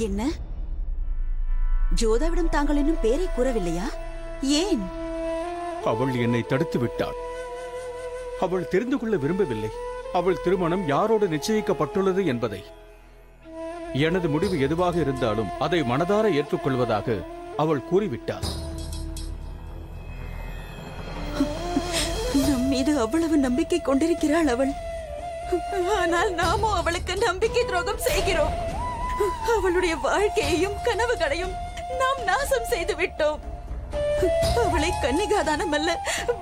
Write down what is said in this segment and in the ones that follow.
என்ன? ஜோதாவிடம் தாங்கள் இன்னும் பேரை கூறவில்லையா? ஏன்? அவள் என்னை தடுத்து விட்டாள். அவள் தெரிந்து கொள்ள விரும்பவில்லை அவள் திருமணம் யாரோடு நிச்சயிக்கப்பட்டுள்ளது என்பதை. எனது முடிவு எதுவாக இருந்தாலும் அதை மனதார ஏற்றுக்கொள்வதாக அவள் கூறிவிட்டாள். நம் மீது அவ்வளவு நம்பிக்கை கொண்டிருக்கிறாள் அவள். ஆனால் நாமோ அவளுக்கு நம்பிக்கை துரோகம் செய்கிறோம். அவளுடைய வாழ்க்கையையும் கனவுகளையும் நாம் நாசம் செய்து விட்டோம். அவளை கன்னிகாதானம் அல்ல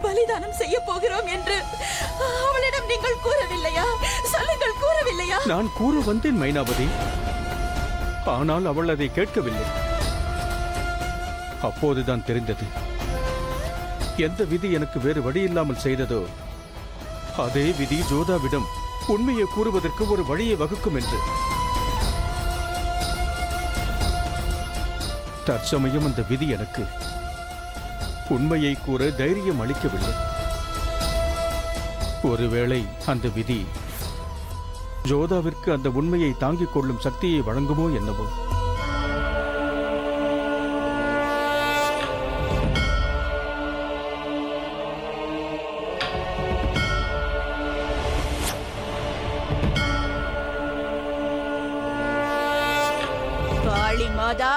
பலிதானம் செய்ய போகிறோம் என்று அவளிடம் நீங்கள் கூறவில்லையா? சொல்லுங்கள், கூறவில்லையா? நான் கூற வந்தேன் மைனாவதி. ஆனால் அவள் அதை கேட்கவில்லை. அப்போதுதான் தெரிந்தது, எந்த விதி எனக்கு வேறு வழி இல்லாமல் செய்ததோ அதே விதி ஜோதாவிடம் உண்மையை கூறுவதற்கு ஒரு வழியை வகுக்கும் என்று. தற்சமயம் அந்த விதி எனக்கு உண்மையை கூற தைரியம் அளிக்கவில்லை. ஒருவேளை அந்த விதி ஜோதாவிற்கு அந்த உண்மையை தாங்கிக் கொள்ளும் சக்தியை வழங்குமோ என்னவோ. காளி மாதா,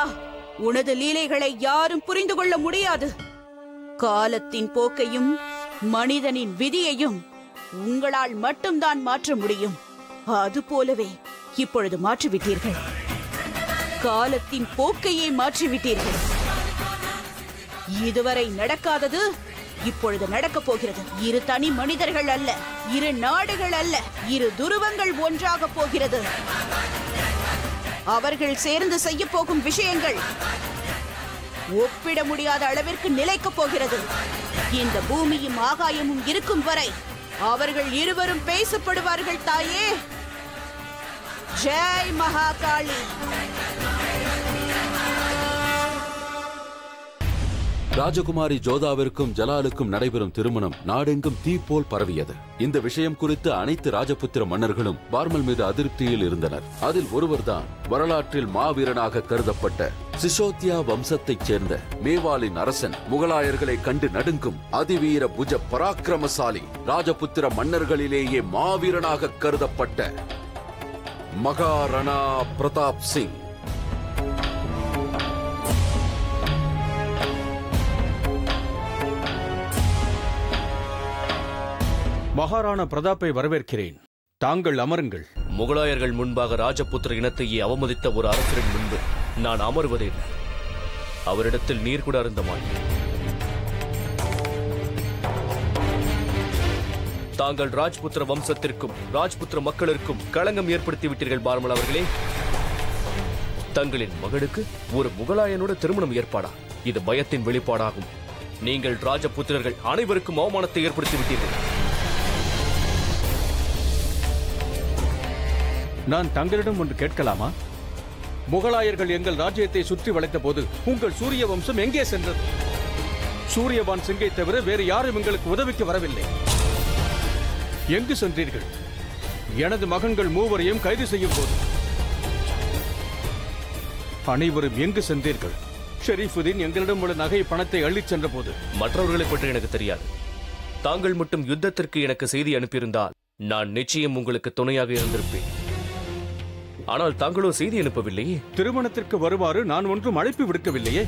உனது லீலைகளை யாரும் புரிந்து கொள்ள முடியாது. காலத்தின் போக்கையும் மனிதனின் விதியையும் உங்களால் மட்டும்தான் மாற்ற முடியும். அதுபோலவே இப்பொழுது மாற்றிவிட்டீர்கள். காலத்தின் போக்கையே மாற்றிவிட்டீர்கள். இதுவரை நடக்காதது இப்பொழுது நடக்கப் போகிறது. இரு தனி மனிதர்கள் அல்ல, இரு நாடுகள் அல்ல, இரு துருவங்கள் ஒன்றாக போகிறது. அவர்கள் சேர்ந்து செய்ய போகும் விஷயங்கள் ஒப்பிட முடியாத அளவிற்கு நிலைக்கப் போகிறது. இந்த பூமியும் ஆகாயமும் இருக்கும் வரை அவர்கள் இருவரும் பேசப்படுவார்கள். தாயே, ஜெய் மகாகாளி. ராஜகுமாரி ஜோதாவிற்கும் ஜலாலுக்கும் நடைபெறும் திருமணம் நாடெங்கும் தீ போல் பரவியது. இந்த விஷயம் குறித்து அனைத்து ராஜபுத்திர மன்னர்களும் பார்மல் மீது அதிருப்தியில் இருந்தனர். அதில் ஒருவர்தான் வரலாற்றில் மாவீரனாக கருதப்பட்ட சிசோத்தியா வம்சத்தைச் சேர்ந்த மேவாலின் அரசன். முகலாயர்களை கண்டு நடுங்கும் அதிவீர புஜ பராக்கிரமசாலி, ராஜபுத்திர மன்னர்களிலேயே மாவீரனாக கருதப்பட்ட மகாராணா பிரதாப் சிங். மகாராணா பிரதாப்பை வரவேற்கிறேன். தாங்கள் அமருங்கள். முகலாயர்கள் முன்பாக ராஜபுத்திர இனத்தையே அவமதித்த ஒரு அரசரின் முன்பு நான் அமர்வதே இல்லை. அவரிடத்தில் நீர் கூட அருந்த மாட்டேன். தாங்கள் ராஜ்புத்திர வம்சத்திற்கும் ராஜ்புத்திர மக்களுக்கும் களங்கம் ஏற்படுத்தி விட்டீர்கள் பார்மல் அவர்களே. தங்களின் மகளுக்கு ஒரு முகலாயனோட திருமணம் ஏற்பாடா? இது பயத்தின் வெளிப்பாடாகும். நீங்கள் ராஜபுத்திரர்கள் அனைவருக்கும் அவமானத்தை ஏற்படுத்தி விட்டீர்கள். நான் தங்களிடம் ஒன்று கேட்கலாமா? முகலாயர்கள் எங்கள் ராஜ்யத்தை சுற்றி வளைத்த போது உங்கள் சூரிய வம்சம் எங்கே சென்றது? சூரியபான் சிங்கை தவிர வேறு யாரும் எங்களுக்கு உதவிக்கு வரவில்லை. எங்கு சென்றீர்கள்? எனது மகன்கள் மூவரையும் கைது செய்யும் போது அனைவரும் எங்கு சென்றீர்கள்? ஷெரீஃபுதீன் எங்களிடம் உள்ள நகை பணத்தை அள்ளிச் சென்ற போது. மற்றவர்களை பற்றி எனக்கு தெரியாது. தாங்கள் மட்டும் யுத்தத்திற்கு எனக்கு செய்தி அனுப்பியிருந்தால் நான் நிச்சயம் உங்களுக்கு துணையாக இருந்திருப்பேன். ஆனால் தாங்களோ செய்தி அனுப்பவில்லையே. திருமணத்திற்கு வருமாறு நான் ஒன்றும் அழைப்பு விடுக்கவில்லையே.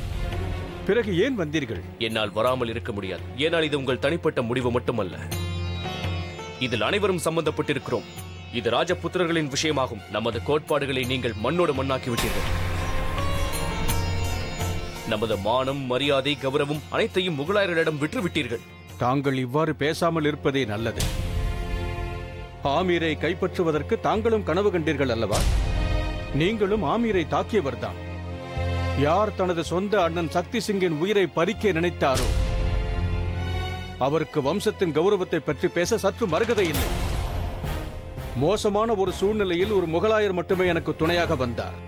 பிறகு ஏன் வந்தீர்கள்? என்னால் வராமல் இருக்க முடியாது. ஏனால் இது உங்கள் தனிப்பட்ட முடிவு மட்டுமல்ல. இதில் அனைவரும் சம்பந்தப்பட்டிருக்கிறோம். இது ராஜபுத்திரர்களின் விஷயமாகும். நமது கோட்பாடுகளை நீங்கள் மண்ணோடு மண்ணாக்கி விட்டீர்கள். நமது மானம், மரியாதை, கௌரவம் அனைத்தையும் முகலாயர்களிடம் விட்டுவிட்டீர்கள். தாங்கள் இவ்வாறு பேசாமல் இருப்பதே நல்லது. ஆமீரை கைப்பற்றுவதற்கு தாங்களும் கனவு கண்டீர்கள் அல்லவா? நீங்களும் ஆமீரை தாக்கியவர்தான். யார் தனது சொந்த அண்ணன் சக்தி சிங்கின் உயிரை பறிக்க நினைத்தாரோ அவருக்கு வம்சத்தின் கௌரவத்தை பற்றி பேச சற்று மறுகதை இல்லை. மோசமான ஒரு சூழ்நிலையில் ஒரு முகலாயர் மட்டுமே எனக்கு துணையாக வந்தார்.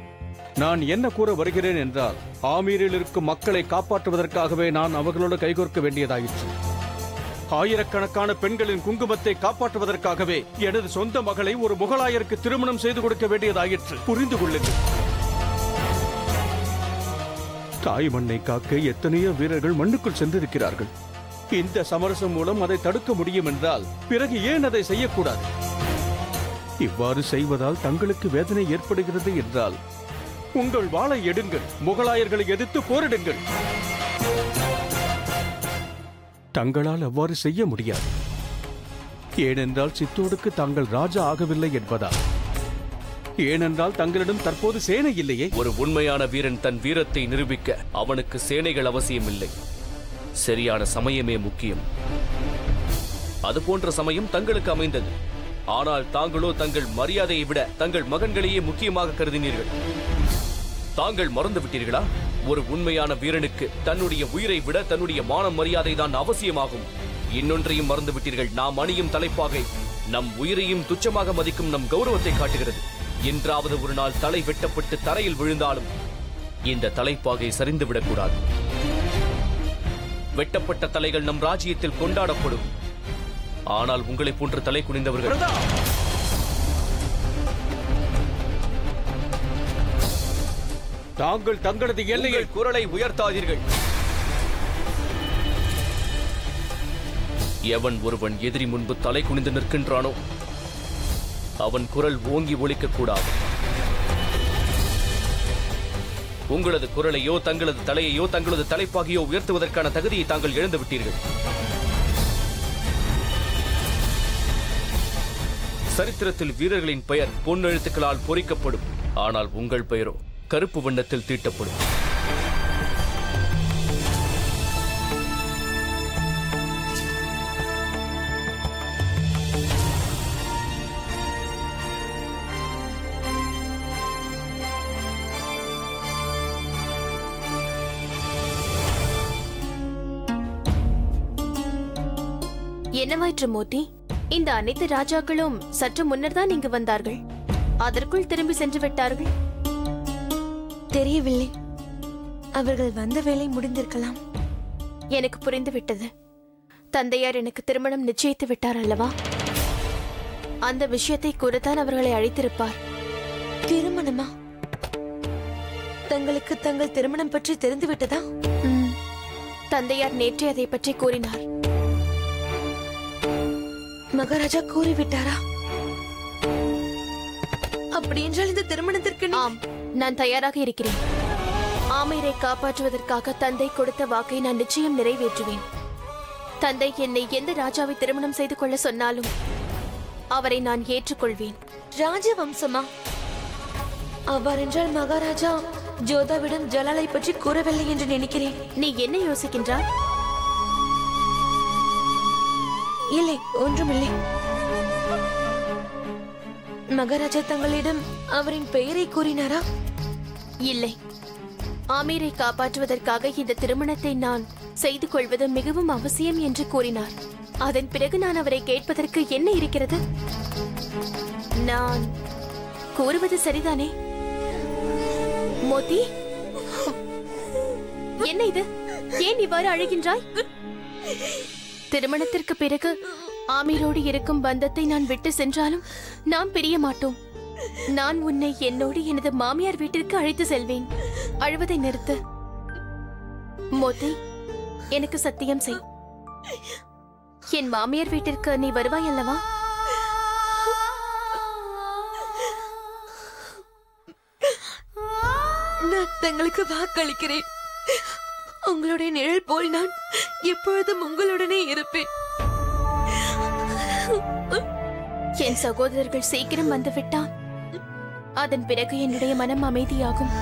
நான் என்ன கூற வருகிறேன் என்றால், ஆமீரில் இருக்கும் மக்களை காப்பாற்றுவதற்காகவே நான் அவர்களோடு கைகோர்க்க வேண்டியதாயிற்று. ஆயிரக்கணக்கான பெண்களின் குங்குமத்தை காப்பாற்றுவதற்காகவே எனது சொந்த மகளை ஒரு முகலாயருக்கு திருமணம் செய்து கொடுக்க வேண்டியதாயிற்று. புரிந்து கொள்ளுங்கள். தாய் மண்ணை காக்க எத்தனையோ வீரர்கள் மண்ணுக்குள் சென்றிருக்கிறார்கள். இந்த சமரசம் மூலம் அதை தடுக்க முடியும் என்றால் பிறகு ஏன் அதை செய்யக்கூடாது? இவ்வாறு செய்வதால் தங்களுக்கு வேதனை ஏற்படுகிறது என்றால் உங்கள் வாளை எடுங்கள், முகலாயர்களை எதிர்த்து போரிடுங்கள். தங்களால் அவ்வாறு செய்ய முடியாது. ஏனென்றால் சித்தோடுக்கு தாங்கள் ராஜா ஆகவில்லை என்பதால். ஏனென்றால் தங்களிடம் தற்போது சேனை இல்லையே. ஒரு உண்மையான வீரன் தன் வீரத்தை நிரூபிக்க அவனுக்கு சேனைகள் அவசியமில்லை. சரியான சமயமே முக்கியம். அதுபோன்ற சமயம் தங்களுக்கு அமைந்தது. ஆனால் தாங்களோ தங்கள் மரியாதையை விட தங்கள் மகன்களையே முக்கியமாக கருதினீர்கள். தாங்கள் மறந்து விட்டீர்களா? ஒரு உண்மையான வீரனுக்கு தன்னுடைய உயிரை விட தன்னுடைய மான மரியாதை தான் அவசியமாகும். இன்னொன்றையும் மறந்து விட்டீர்கள். நாம் அணியும் தலைப்பாகை நம் உயிரையும் துச்சமாக மதிக்கும் நம் கௌரவத்தை காட்டுகிறது. என்றாவது ஒரு நாள் தலை வெட்டப்பட்டு தரையில் விழுந்தாலும் இந்த தலைப்பாகை சரிந்துவிடக்கூடாது. வெட்டப்பட்ட தலைகள் நம் ராஜ்யத்தில் கொண்டாடப்படும். ஆனால் உங்களை போன்ற தலை குனிந்தவர்கள் தாங்கள் தங்களது எல்லையில் குரலை உயர்த்தாதீர்கள். எவன் ஒருவன் எதிரி முன்பு தலை குனிந்து நிற்கின்றானோ அவன் குரல் ஓங்கி ஒலிக்க கூடாது. உங்களது குரலையோ தங்களது தலையையோ தங்களது தலைப்பாகையோ உயர்த்துவதற்கான தகுதியை தாங்கள் இழந்து விட்டீர்கள். சரித்திரத்தில் வீரர்களின் பெயர் பொன்னெழுத்துக்களால் பொறிக்கப்படும். ஆனால் உங்கள் பெயரோ கருப்பு வண்ணத்தில் தீட்டப்படும். என்னவாயிற்று மோதி? இந்த அனைத்து ராஜாக்களும் சற்று முன்னர் தான் இங்கு வந்தார்கள். அதற்குள் திரும்பி சென்று விட்டார்கள். தெரியவில்லை. அவர்கள் வந்த வேலை முடிந்திருக்கலாம். எனக்கு புரிந்து விட்டது. தந்தையார் எனக்கு திருமணம் நிச்சயித்து விட்டார் அல்லவா? அந்த விஷயத்தை கூறத்தான் அவர்களை அழைத்திருப்பார். திருமணமா? தங்களுக்கு தங்கள் திருமணம் பற்றி தெரிந்து விட்டதா? தந்தையார் நேற்றே அதை பற்றி கூறினார். மகாராஜா கூறிவிட்டாரா? அப்படி என்றால் இந்த திருமணத்திற்கு ஆம், நான் தயாராக இருக்கிறேன். ஆமீரை காப்பாற்றுவதற்காக தந்தை கொடுத்த வாக்கை நான் நிச்சயம் நிறைவேற்றுவேன். தந்தை என்னை எந்த ராஜாவை திருமணம் செய்து கொள்ள சொன்னாலும் அவரை நான் ஏற்றுக்கொள்வேன். ராஜவம்சமா? அவ்வாறென்றால் மகாராஜா ஜோதாவிடம் ஜலாலை பற்றி கூறவில்லை என்று நினைக்கிறேன். நீ என்ன யோசிக்கின்றாய்? இல்லை, ஒன்றுமில்லை. மகாராஜா தங்களிடம் அவரின் பெயரை கூறினாரா? இல்லை. ஆமீரை காப்பாற்றுவதற்காக இந்த திருமணத்தை நான் செய்து கொள்வது மிகவும் அவசியம் என்று கூறினார். அதன் பிறகு நான் அவரை கேட்பதற்கு என்ன இருக்கிறது? நான் கூறுவது சரிதானே? மோதி, என்ன இது? ஏன் இவ்வாறு அழுகின்றாய்? திருமணத்திற்கு பிறகு ஆமீரோடு இருக்கும் பந்தத்தை நான் விட்டு சென்றாலும் நாம் பிரிய மாட்டோம். நான் உன்னை என்னோடு எனது மாமியார் வீட்டிற்கு அழைத்து செல்வேன். அழுவதை நிறுத்து. மோதி, எனக்கு சத்தியம் செய். என் மாமியார் வீட்டிற்கு நீ வருவாய் அல்லவா? நான் தங்களுக்கு வாக்களிக்கிறேன். உங்களுடைய நிழல் போல் நான் எப்பொழுதும் உங்களுடனே இருப்பேன். என் சகோதரர்கள் சீக்கிரம் வந்துவிட்டான். அதன் பிறகு என்னுடைய மனம் அமைதியாகும்.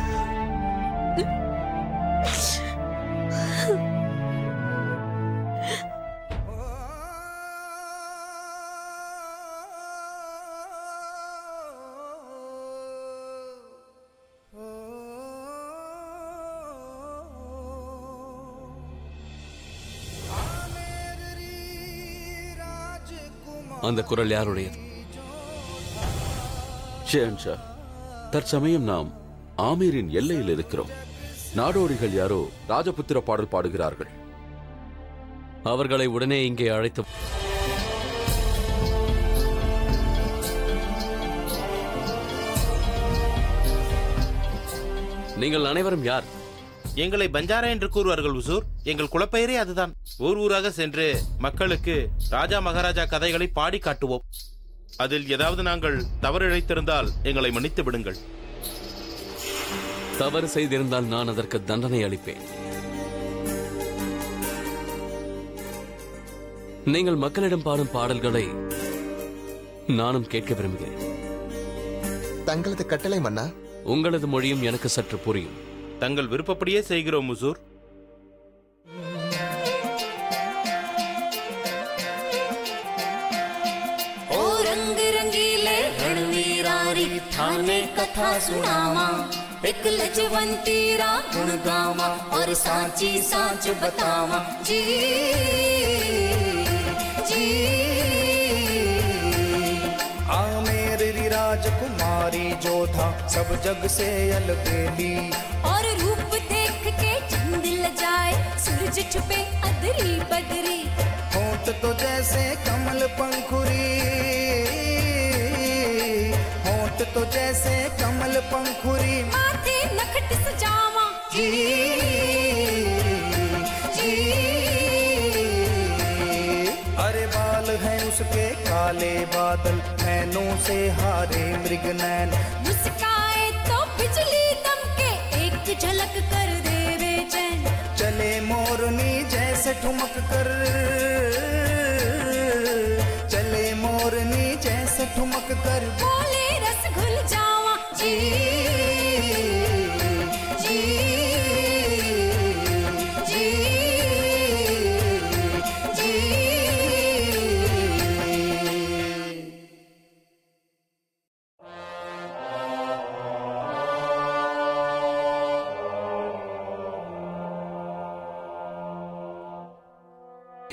அந்த குரல் யாருடையது? ஷேன்ஷா, தற்சமயம் நாம் ஆமீரின் எல்லையில் இருக்கிறோம். நாடோடிகள் யாரோ ராஜபுத்திர பாடல் பாடுகிறார்கள். அவர்களை உடனே இங்கே அழைத்து நீங்கள் அனைவரும் யார்? எங்களை பஞ்சாரா என்று கூறுவார்கள் உசூர். எங்கள் குலப்பெயரே அதுதான். ஊர் ஊராக சென்று மக்களுக்கு ராஜா மகாராஜா கதைகளை பாடி காட்டுவோம். அதில் ஏதாவது நாங்கள் தவறு இழைத்திருந்தால் எங்களை மன்னித்து விடுங்கள். தவறு செய்திருந்தால் நான் அதற்கு தண்டனை அளிப்பேன். நீங்கள் மக்களிடம் பாடும் பாடல்களை நானும் கேட்க விரும்புகிறேன். தங்களது கட்டளை மன்னா. உங்களது மொழியும் எனக்கு சற்று புரியும். தங்கள் விருப்பப்படியே செய்கிறோம் உசூர். थाने कथा सुनावा, एक लजवंती रा गुण गावा और सांची सांच बतावा। जी जी आ मेरी राजकुमारी जोधा सब जग से अलबेली, और रूप देख के चंद लजाए सूरज छुपे अदरी बदरी। होंठ तो जैसे कमल पंखुरी, तो जैसे कमल पंखुरी, माथे नखट सजावा। जी जी अरे बाल हैं उसके काले बादल, नैनों से हारे मृग नैन। मुस्काए तो बिजली दमके एक झलक कर दे बेचैन। चले मोरनी जैसे ठुमक कर, चले मोरनी जैसे ठुमक कर, बोले रस घुल जावा। जी जी जी जी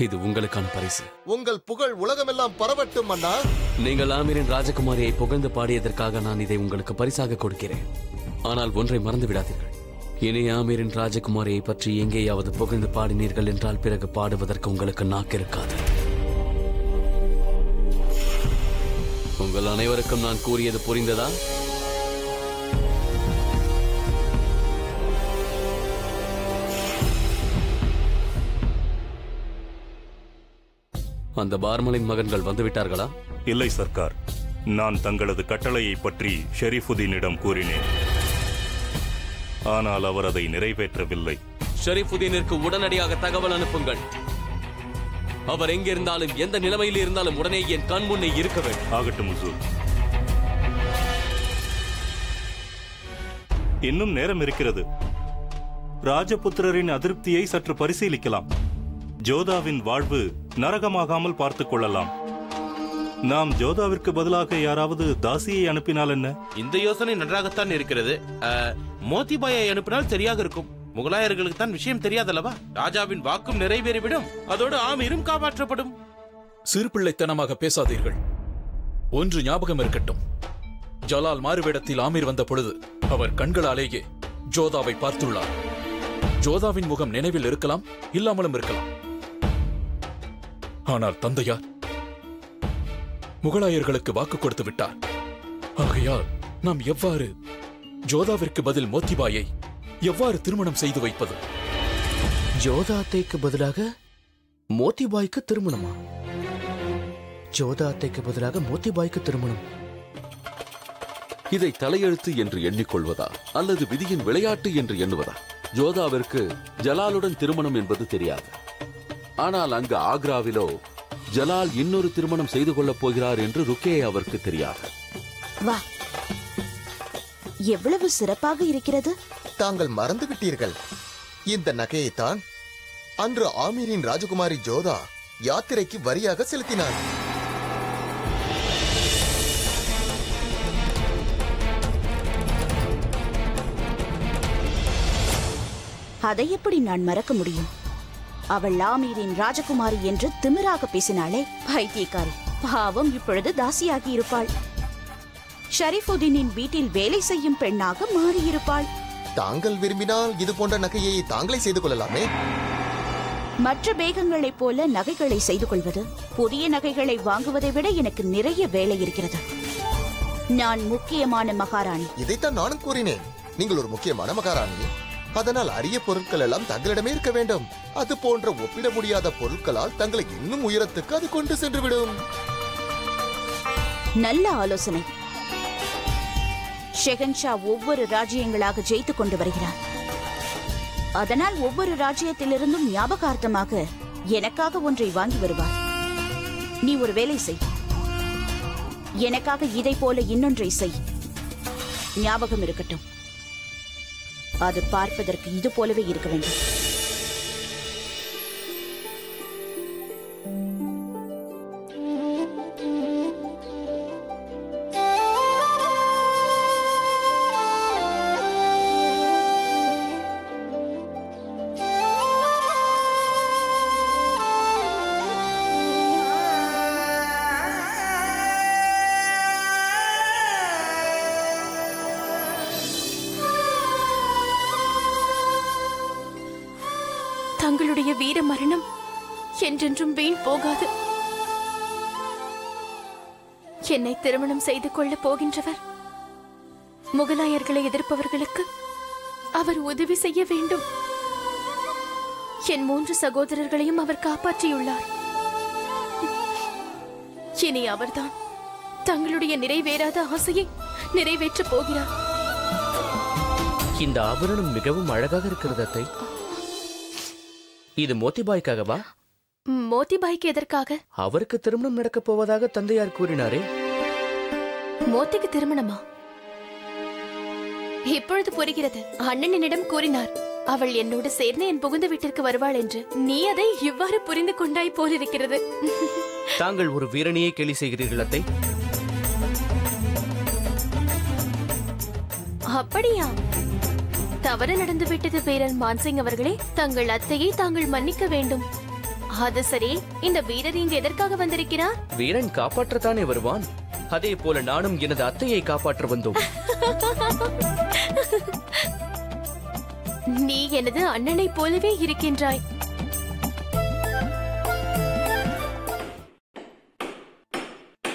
இது உங்களுக்கான பரிசு. உங்கள் புகழ் உலகமெல்லாம் பரவட்டும் மன்னா. நீங்கள் ஆமீரின் ராஜகுமாரியை புகழ்ந்து பாடியதற்காக நான் இதை உங்களுக்கு பரிசாக கொடுக்கிறேன். ஆனால் ஒன்றை மறந்து விடாதீர்கள். இனி ஆமீரின் ராஜகுமாரியை பற்றி எங்கேயாவது புகழ்ந்து பாடினீர்கள் என்றால் பிறகு பாடுவதற்கு உங்களுக்கு நாக்கு இருக்காது. உங்கள் அனைவருக்கும் நான் கூறியது புரிந்ததா? அந்த பார்மலின் மகன்கள் வந்துவிட்டார்களா? இல்லை சர்க்கார். நான் தங்களது கட்டளையை பற்றி ஷெரீஃபுதீனிடம் கூறினேன். ஆனால் அவர் அதை நிறைவேற்றவில்லை. ஷெரீஃபுதீனிற்கு உடனடியாக தகவல் அனுப்புங்கள். அவர் எங்கிருந்தாலும் எந்த நிலைமையில் இருந்தாலும் உடனே என் கண் முன்னே இருக்க வேண்டும். ஆகட்டும் ஹுசூர். இன்னும் நேரம் இருக்கிறது. ராஜபுத்திரரின் அதிருப்தியை சற்று பரிசீலிக்கலாம். ஜோதாவின் வாழ்வு நரகமாகாமல் பார்த்துக் கொள்ளலாம். நாம் ஜோதாவிற்கு பதிலாக யாராவது தாசியை அனுப்பினால் என்ன? இந்த யோசனை நன்றாகத்தான் இருக்கிறது. மோத்திபாயை அனுப்பினால் சரியாக இருக்கும். முகலாயர்களுக்கு தான் விஷயம் தெரியாதல்லவா? ராஜாவின் வாக்கும் நிறைவேறிவிடும், அதோடு ஆமீரும் காப்பாற்றப்படும். சிறுபிள்ளைத்தனமாக பேசாதீர்கள். ஒன்று ஞாபகம் இருக்கட்டும். ஜலால் மாறுவேடத்தில் ஆமீர் வந்த பொழுது அவர் கண்களாலேயே ஜோதாவை பார்த்துள்ளார். ஜோதாவின் முகம் நினைவில் இருக்கலாம், இல்லாமலும் இருக்கலாம். ஆனால் தந்தையார் முகலாயர்களுக்கு வாக்கு கொடுத்து விட்டார். ஆகையால் நாம் எவ்வாறு ஜோதாவிற்கு பதில் மோத்திபாயை எவ்வாறு திருமணம் செய்து வைப்பது? ஜோதா அத்தைக்கு பதிலாக மோத்திபாய்க்கு திருமணமா? ஜோதா அத்தைக்கு பதிலாக மோத்திபாய்க்கு திருமணம்? இதை தலையெழுத்து என்று எண்ணிக்கொள்வதா அல்லது விதியின் விளையாட்டு என்று எண்ணுவதா? ஜோதாவிற்கு ஜலாலுடன் திருமணம் என்பது தெரியாது. ஆனால் அங்கு ஆக்ராவிலோ ஜலால் இன்னொரு திருமணம் செய்து கொள்ளப் போகிறார் என்று ருக்கே அவருக்கு தெரியாது. வா, எவ்வளவு சிறப்பாக இருக்கிறது. தாங்கள் மறந்து விட்டீர்கள். இந்த நகையைத்தான் அன்று ஆமீரின் ராஜகுமாரி ஜோதா யாத்திரைக்கு வரியாக செலுத்தினார். அதை எப்படி நான் மறக்க முடியும்? அவள் ஆமீரின் ராஜகுமாரி என்று திமிராக பேசினாளே, பைத்தியக்காரி. பாவம், இப்பொழுது தாசியாகி இருப்பாள். ஷரீஃபுதீனின் வீட்டில் வேலை செய்யும் பெண்ணாக மாறியிருப்பாள். தாங்கள் விரும்பினால் இது போன்ற நகையை தாங்களே செய்து கொள்ளலாமே. மற்ற பேகங்களைப் போல நகைகளை செய்து கொள்வது, புதிய நகைகளை வாங்குவதை விட எனக்கு நிறைய வேலை இருக்கிறது. நான் முக்கியமான மகாராணி. இதைத்தான் நானும் கூறினேன். நீங்கள் ஒரு முக்கியமான மகாராணி. அதனால் அரிய பொருட்கள் எல்லாம் தங்களிடமே இருக்க வேண்டும். அது போன்ற ஒப்பிட முடியாத பொருட்களால் தங்களை இன்னும் உயரத்துக்கு அது கொண்டு சென்றுவிடும். நல்ல ஆலோசனை. ஷெஹன்ஷா ஒவ்வொரு ராஜ்யங்களாக ஜெயித்துக் கொண்டு வருகிறார். அதனால் ஒவ்வொரு ராஜ்யத்திலிருந்தும் ஞாபகார்த்தமாக எனக்காக ஒன்றை வாங்கி வருவார். நீ ஒரு வேலை செய், எனக்காக இதை போல இன்னொன்றை செய். ஞாபகம் இருக்கட்டும், அது பார்ப்பதற்கு இது போலவே இருக்க வேண்டும். தங்களுடைய வீர மரணம் என்றென்றும் வீண் போகாது. என்னை திருமணம் செய்து கொள்ள போகின்றவர் முகலாயர்களை எதிர்ப்பவர்களுக்கு அவர் உதவி செய்ய வேண்டும். என் 3 சகோதரர்களையும் அவர் காப்பாற்றியுள்ளார். இனி அவர்தான் தங்களுடைய நிறைவேறாத ஆசையை நிறைவேற்றப் போகிறார். இந்த ஆபரணம் மிகவும் அழகாக இருக்கிறது அத்தை. இது மோத்திபாய்க்காகவா? மோத்திபாய்க்கு எதற்காக? அவருக்கு திருமணம் நடக்கப் போவதாக தந்தையார் கூறினாரே. மோத்திக்கு திருமணமா? இப்பொழுது புரிகிறது. அண்ணன் என்னிடம் கூறினார், அவள் என்னோடு சேர்ந்து என் புகுந்த வீட்டிற்கு வருவாள் என்று. நீ அதை இவ்வாறு புரிந்து கொண்டாய் போலிருக்கிறது. தாங்கள் ஒரு வீரனையே கேலி செய்கிறீர்கள் அத்தை. அப்படியா? தவறு நடந்து விட்டது வீரர் மான்சிங் அவர்களே. தங்கள் அத்தையை தாங்கள் மன்னிக்க வேண்டும். அது சரி, இந்த வீரர் இங்கு எதற்காக வந்திருக்கிறார்? வீரன் காப்பாற்றத்தானே வருவான். அதே போல நானும் எனது அத்தையை காப்பாற்ற வந்தோம். நீ எனது அண்ணனை போலவே இருக்கின்றாய்.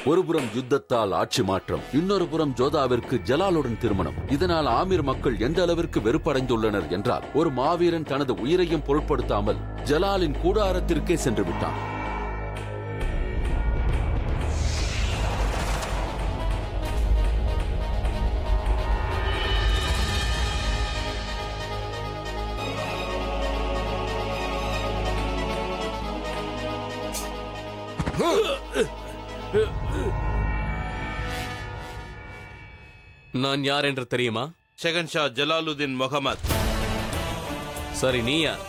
ஒருபுறம் யுத்தத்தால் ஆட்சி மாற்றம், இன்னொரு புறம் ஜோதாவிற்கு ஜலாலுடன் திருமணம். இதனால் ஆமீர் மக்கள் எந்த அளவிற்கு வெறுப்படைந்துள்ளனர் என்றால், ஒரு மாவீரன் தனது உயிரையும் பொருட்படுத்தாமல் ஜலாலின் கூடாரத்திற்கே சென்று விட்டான். நான் யார் என்று தெரியுமா? ஷெஹன்ஷா ஜலாலுதீன் முகமது. சரி, நீ யார்?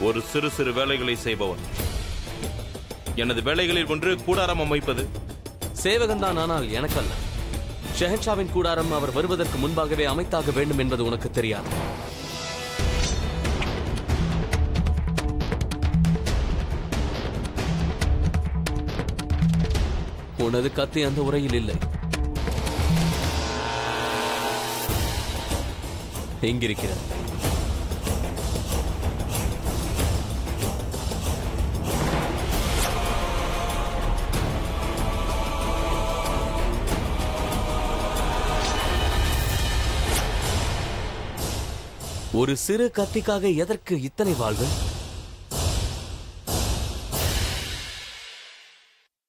ஒரு சிறு சிறு வேலைகளை செய்பவன். எனது வேலைகளில் ஒன்று கூடாரம் அமைப்பது. சேவகன்தான், ஆனால் எனக்கல்ல. ஷெஹன்ஷாவின் கூடாரம் அவர் வருவதற்கு முன்பாகவே அமைத்தாக வேண்டும் என்பது உனக்கு தெரியாது. உனது கத்தி அந்த உரையில் இல்லை. எங்கிருக்கிறது? ஒரு சிறு கத்திக்காக எதற்கு இத்தனை வாழ்வு?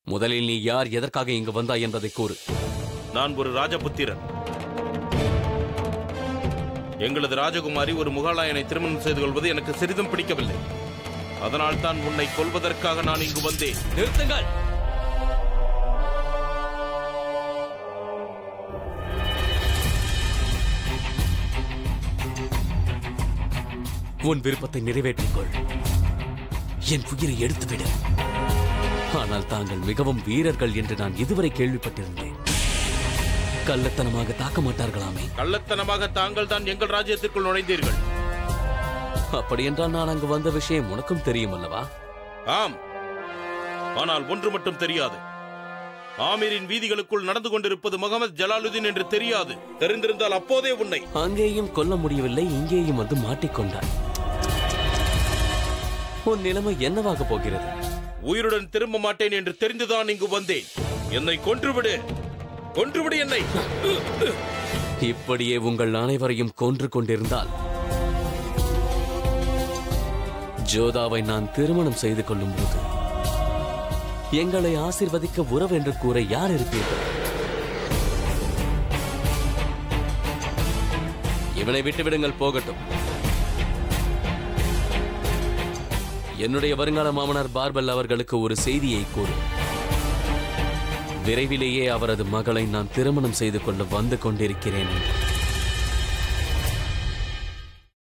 முதலில் நீ யார், எதற்காக இங்கு வந்தாய் என்பதை கூறு. நான் ஒரு ராஜபுத்திரன். எங்களது ராஜகுமாரி ஒரு முகலாயனை திருமணம் செய்து கொள்வது எனக்கு சிறிதும் பிடிக்கவில்லை. அதனால் தான் உன்னை கொல்வதற்காக நான் இங்கு வந்தேன். நிறுத்துங்கள். உன் விருப்பத்தை நிறைவேற்றிக்கொள். என் உயிரை எடுத்துவிடு. ஆனால் தாங்கள் மிகவும் வீரர்கள் என்று நான் இதுவரை கேள்விப்பட்டிருந்தேன். கள்ளத்தனமாக தாக்க மாட்டார்களாமே? கள்ளத்தனமாக தாங்கள் தான் எங்கள் ராஜ்யத்திற்குள் நுழைந்தீர்கள். அப்படி என்றால் நான் அங்கு வந்த விஷயம் உனக்கும் தெரியும் அல்லவா? ஆம், ஆனால் ஒன்று மட்டும் தெரியாது. ஆமீரின் வீதிகளுக்குள் நடந்து கொண்டிருப்பது முகமது ஜலாலுதீன் என்று தெரியாது. தெரிந்திருந்தால் அப்போதே உன்னை அங்கேயும் கொல்ல முடியவில்லை, இங்கேயும் வந்து மாட்டிக்கொண்டாய். உன் நிலைமை என்னவாக போகிறது? உயிருடன் திரும்ப மாட்டேன் என்று தெரிந்துதான் இங்கு வந்தேன். என்னை கொன்றுவிடு, கொன்றுவிடு என்னை. இப்படியே உங்கள் அனைவரையும் கொன்று கொண்டிருந்தால் ஜோதாவை நான் திருமணம் செய்து கொள்ளும் போது எங்களை ஆசீர்வதிக்க உறவு என்று கூற யார் இருப்பீர்கள்? இவனை விட்டுவிடுங்கள், போகட்டும். என்னுடைய வருங்கால மாமனார் பார்பல் அவர்களுக்கு ஒரு செய்தியை கூறு. விரைவிலேயே அவரது மகளை நான் திருமணம் செய்து கொள்ள வந்து கொண்டிருக்கிறேன்.